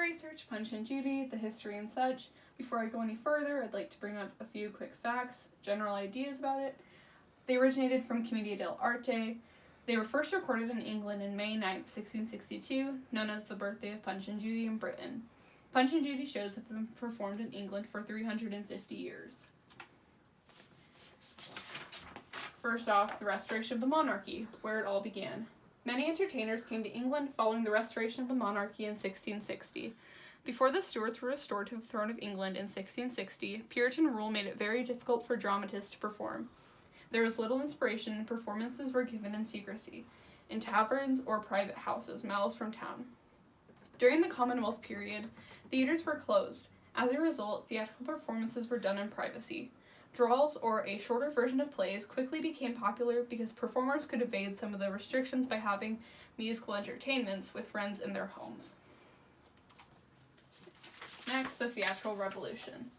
research Punch and Judy, the history and such. Before I go any further, I'd like to bring up a few quick facts, general ideas about it. They originated from Commedia dell'arte. They were first recorded in England in May 9th, 1662, known as the birthday of Punch and Judy in Britain. Punch and Judy shows have been performed in England for 350 years. First off, the restoration of the monarchy, where it all began. Many entertainers came to England following the restoration of the monarchy in 1660. Before the Stuarts were restored to the throne of England in 1660, Puritan rule made it very difficult for dramatists to perform. There was little inspiration, and performances were given in secrecy, in taverns or private houses, miles from town. During the Commonwealth period, theaters were closed. As a result, theatrical performances were done in privacy. Drolls, or a shorter version of plays, quickly became popular because performers could evade some of the restrictions by having musical entertainments with friends in their homes. Next, the theatrical revolution.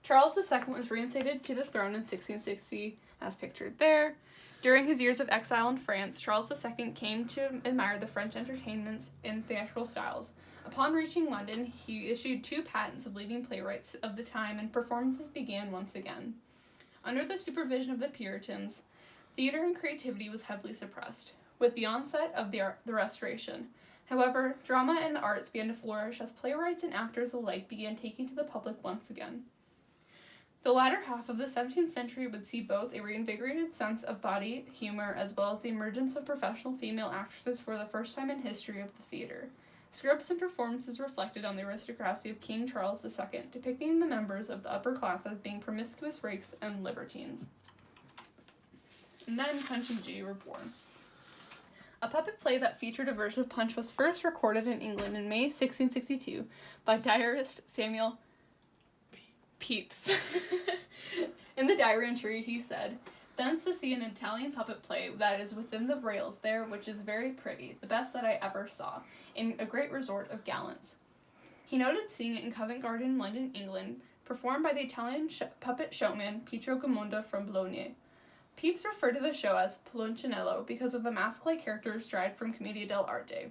Charles II was reinstated to the throne in 1660, as pictured there. During his years of exile in France, Charles II came to admire the French entertainments and theatrical styles. Upon reaching London, he issued 2 patents of leading playwrights of the time, and performances began once again. Under the supervision of the Puritans, theater and creativity was heavily suppressed, with the onset of the Restoration. However, drama and the arts began to flourish as playwrights and actors alike began taking to the public once again. The latter half of the 17th century would see both a reinvigorated sense of body humor as well as the emergence of professional female actresses for the first time in history of the theater. Scripts and performances reflected on the aristocracy of King Charles II, depicting the members of the upper class as being promiscuous rakes and libertines. And then Punch and Judy were born. A puppet play that featured a version of Punch was first recorded in England in May 1662 by diarist Samuel Pepys. In the diary entry, he said, "Thence to see an Italian puppet play that is within the rails there, which is very pretty, the best that I ever saw, in a great resort of gallants." He noted seeing it in Covent Garden, London, England, performed by the Italian puppet showman Pietro Gamonda from Bologna. Pepys referred to the show as Punchinello because of the mask-like characters derived from Commedia dell'arte.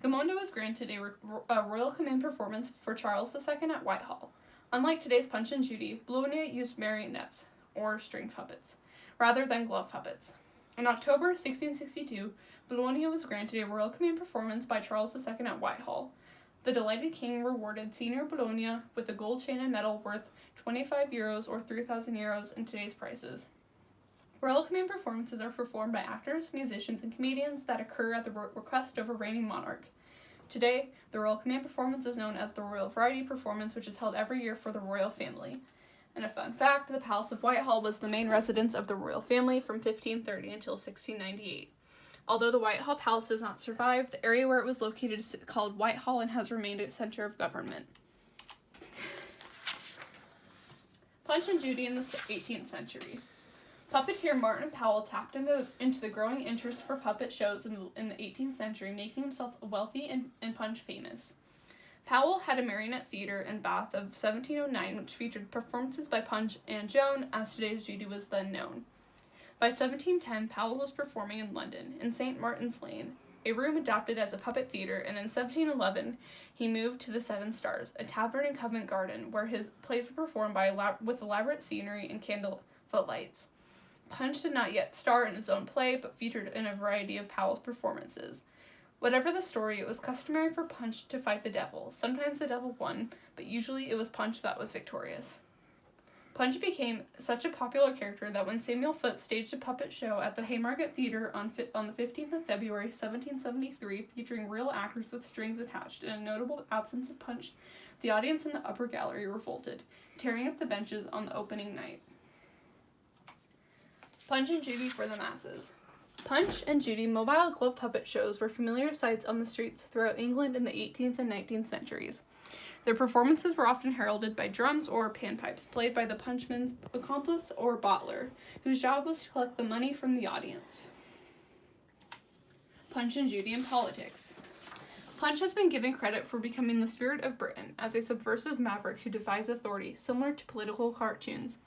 Gamonda was granted a royal command performance for Charles II at Whitehall. Unlike today's Punch and Judy, Bologna used marionettes, or string puppets, rather than glove puppets. In October 1662, Bologna was granted a royal command performance by Charles II at Whitehall. The delighted king rewarded Senior Bologna with a gold chain and medal worth €25 or 3,000 euros in today's prices. Royal command performances are performed by actors, musicians, and comedians that occur at the request of a reigning monarch. Today, the Royal Command performance is known as the Royal Variety Performance, which is held every year for the royal family. And a fun fact, the Palace of Whitehall was the main residence of the royal family from 1530 until 1698. Although the Whitehall Palace does not survive, the area where it was located is called Whitehall and has remained a center of government. Punch and Judy in the 18th century. Puppeteer Martin Powell tapped into the growing interest for puppet shows in the 18th century, making himself wealthy and Punch famous. Powell had a marionette theater in Bath of 1709, which featured performances by Punch and Joan, as today's Judy was then known. By 1710, Powell was performing in London, in St. Martin's Lane, a room adapted as a puppet theater, and in 1711, he moved to the Seven Stars, a tavern in Covent Garden, where his plays were performed with elaborate scenery and candlelit lights. Punch did not yet star in his own play, but featured in a variety of Powell's performances. Whatever the story, it was customary for Punch to fight the devil. Sometimes the devil won, but usually it was Punch that was victorious. Punch became such a popular character that when Samuel Foote staged a puppet show at the Haymarket Theatre on the 15th of February, 1773, featuring real actors with strings attached and a notable absence of Punch, the audience in the upper gallery revolted, tearing up the benches on the opening night. Punch and Judy for the masses. Punch and Judy mobile glove puppet shows were familiar sights on the streets throughout England in the 18th and 19th centuries. Their performances were often heralded by drums or panpipes, played by the punchman's accomplice or bottler, whose job was to collect the money from the audience. Punch and Judy in politics. Punch has been given credit for becoming the spirit of Britain as a subversive maverick who defies authority, similar to political cartoons.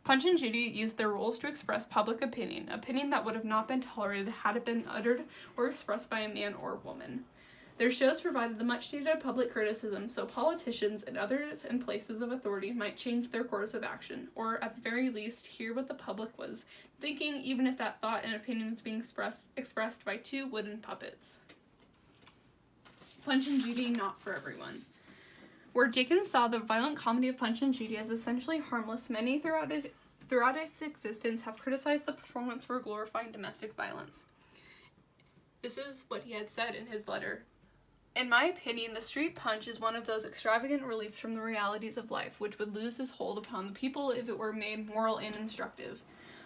Punch and Judy used their roles to express public opinion that would have not been tolerated had it been uttered or expressed by a man or woman. Their shows provided the much-needed public criticism so politicians and others in places of authority might change their course of action, or at the very least hear what the public was thinking, even if that thought and opinion was being expressed by two wooden puppets. Punch and Judy, not for everyone. Where Dickens saw the violent comedy of Punch and Judy as essentially harmless, many throughout its existence have criticized the performance for glorifying domestic violence. This is what he had said in his letter. In my opinion, the street punch is one of those extravagant reliefs from the realities of life, which would lose its hold upon the people if it were made moral and instructive.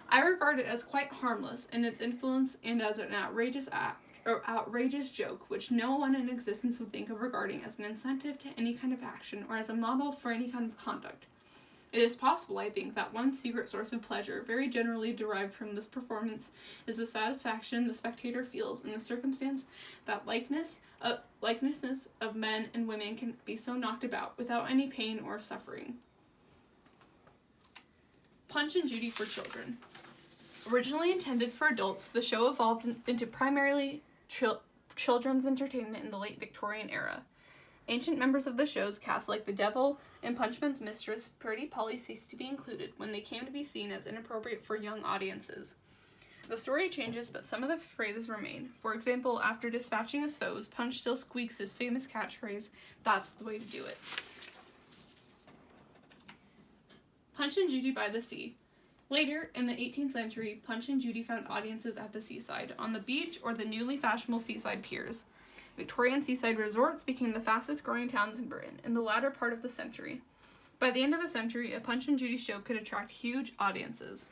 I regard it as quite harmless in its influence and as an outrageous joke, which no one in existence would think of regarding as an incentive to any kind of action or as a model for any kind of conduct. It is possible, I think, that one secret source of pleasure, very generally derived from this performance, is the satisfaction the spectator feels in the circumstance that likenesses of men and women can be so knocked about without any pain or suffering. Punch and Judy for children. Originally intended for adults, the show evolved into primarily children's entertainment in the late Victorian era. Ancient members of the show's cast, like the Devil and Punchman's Mistress, Pretty Polly, ceased to be included when they came to be seen as inappropriate for young audiences. The story changes, but some of the phrases remain. For example, after dispatching his foes, Punch still squeaks his famous catchphrase, "That's the way to do it." Punch and Judy by the Sea. Later, in the 18th century, Punch and Judy found audiences at the seaside, on the beach, or the newly fashionable seaside piers. Victorian seaside resorts became the fastest growing towns in Britain in the latter part of the century. By the end of the century, a Punch and Judy show could attract huge audiences.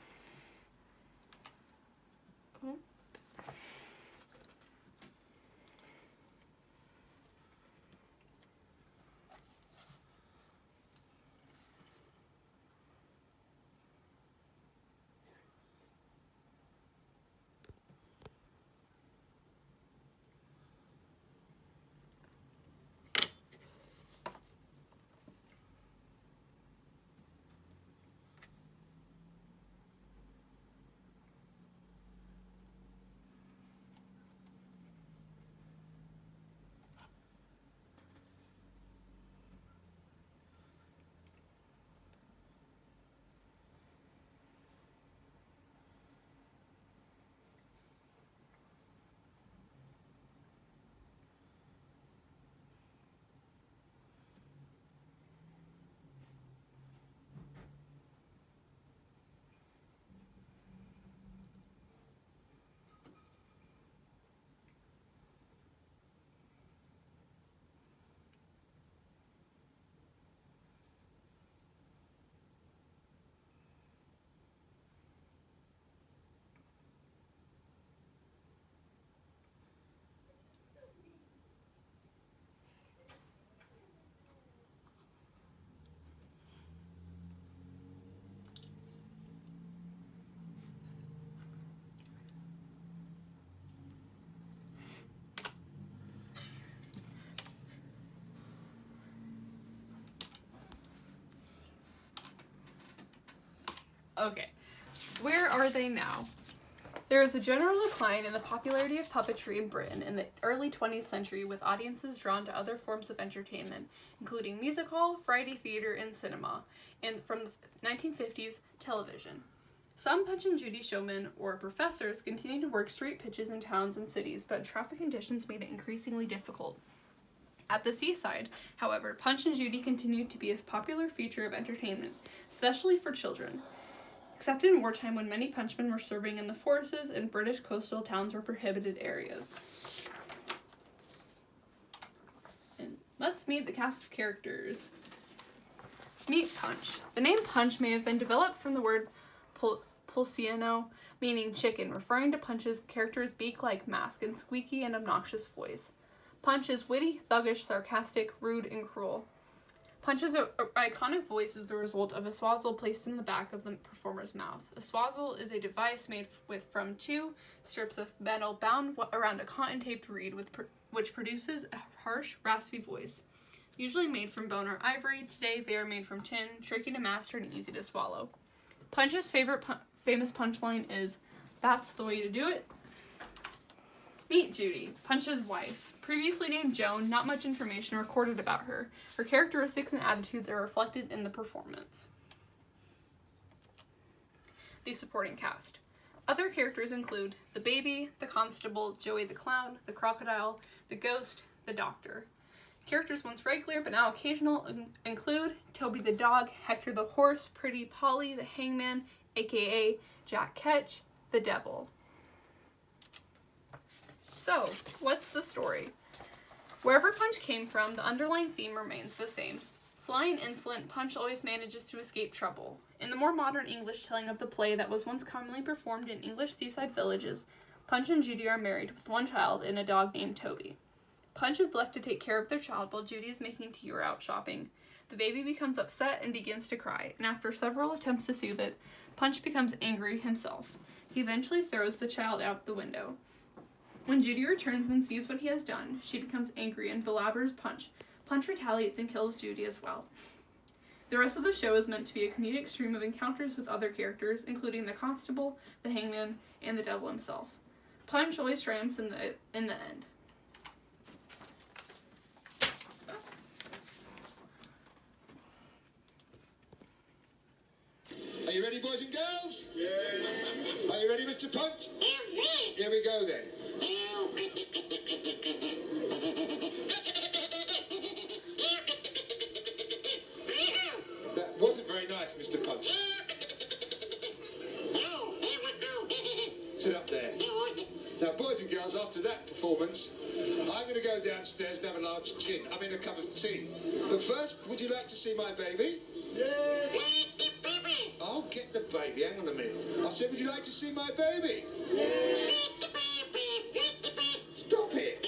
Okay, where are they now? There is a general decline in the popularity of puppetry in Britain in the early 20th century, with audiences drawn to other forms of entertainment, including music hall, variety theater, and cinema, and from the 1950s, television. Some Punch and Judy showmen or professors continued to work street pitches in towns and cities, but traffic conditions made it increasingly difficult. At the seaside, however, Punch and Judy continued to be a popular feature of entertainment, especially for children. Except in wartime, when many punchmen were serving in the forces and British coastal towns were prohibited areas. And let's meet the cast of characters. Meet Punch. The name Punch may have been developed from the word pulciano, meaning chicken, referring to Punch's character's beak-like mask and squeaky and obnoxious voice. Punch is witty, thuggish, sarcastic, rude, and cruel. Punch's iconic voice is the result of a swazzle placed in the back of the performer's mouth. A swazzle is a device made from two strips of metal bound around a cotton-taped reed which produces a harsh, raspy voice. Usually made from bone or ivory, today they are made from tin, tricky to master and easy to swallow. Punch's famous punchline is, "That's the way to do it." Meet Judy, Punch's wife. Previously named Joan, not much information recorded about her. Her characteristics and attitudes are reflected in the performance. The supporting cast. Other characters include the baby, the constable, Joey the clown, the crocodile, the ghost, the doctor. Characters once regular but now occasional include Toby the dog, Hector the horse, Pretty Polly the hangman, aka Jack Ketch, the devil. So, what's the story? Wherever Punch came from, the underlying theme remains the same. Sly and insolent, Punch always manages to escape trouble. In the more modern English telling of the play that was once commonly performed in English seaside villages, Punch and Judy are married with one child and a dog named Toby. Punch is left to take care of their child while Judy is making tea or out shopping. The baby becomes upset and begins to cry, and after several attempts to soothe it, Punch becomes angry himself. He eventually throws the child out the window. When Judy returns and sees what he has done, she becomes angry and belabors Punch. Punch retaliates and kills Judy as well. The rest of the show is meant to be a comedic stream of encounters with other characters, including the constable, the hangman, and the devil himself. Punch always triumphs in the end. Are you ready, boys and girls? Yeah. Are you ready, Mr. Punch? Here we go then. That wasn't very nice, Mr. Punch. Sit up there. Now, boys and girls, after that performance, I'm going to go downstairs and have a large a cup of tea. But first, would you like to see my baby? Yeah. I'll get the baby. Hang on a minute. I said, would you like to see my baby? Yeah. Stop it.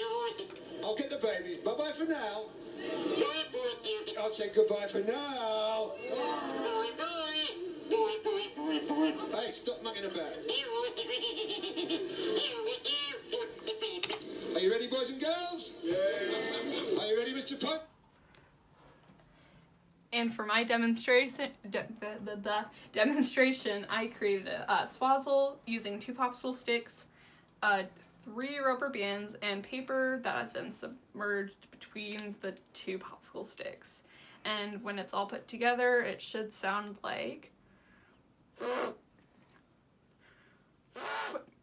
I'll get the baby. Bye-bye for now. I'll say goodbye for now. Hey, stop mucking about. Are you ready, boys and girls? Yeah. Are you ready, Mr. Punch? And for my demonstration, I created a swazzle using 2 popsicle sticks, 3 rubber bands, and paper that has been submerged between the 2 popsicle sticks. And when it's all put together, it should sound like...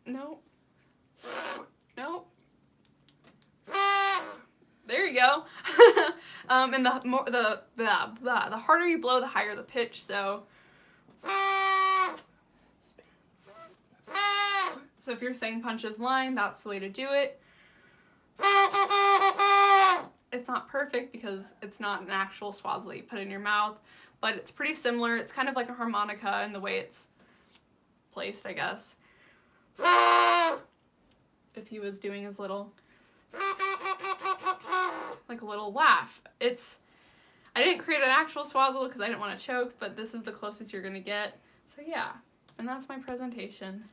No. There you go. And the harder you blow, the higher the pitch. So if you're saying Punch's line, that's the way to do it. It's not perfect because it's not an actual swazzle that you put in your mouth, but it's pretty similar. It's kind of like a harmonica in the way it's placed, I guess. If he was doing his little, like a little laugh. I didn't create an actual swazzle because I didn't want to choke, but this is the closest you're gonna get. So yeah, and that's my presentation.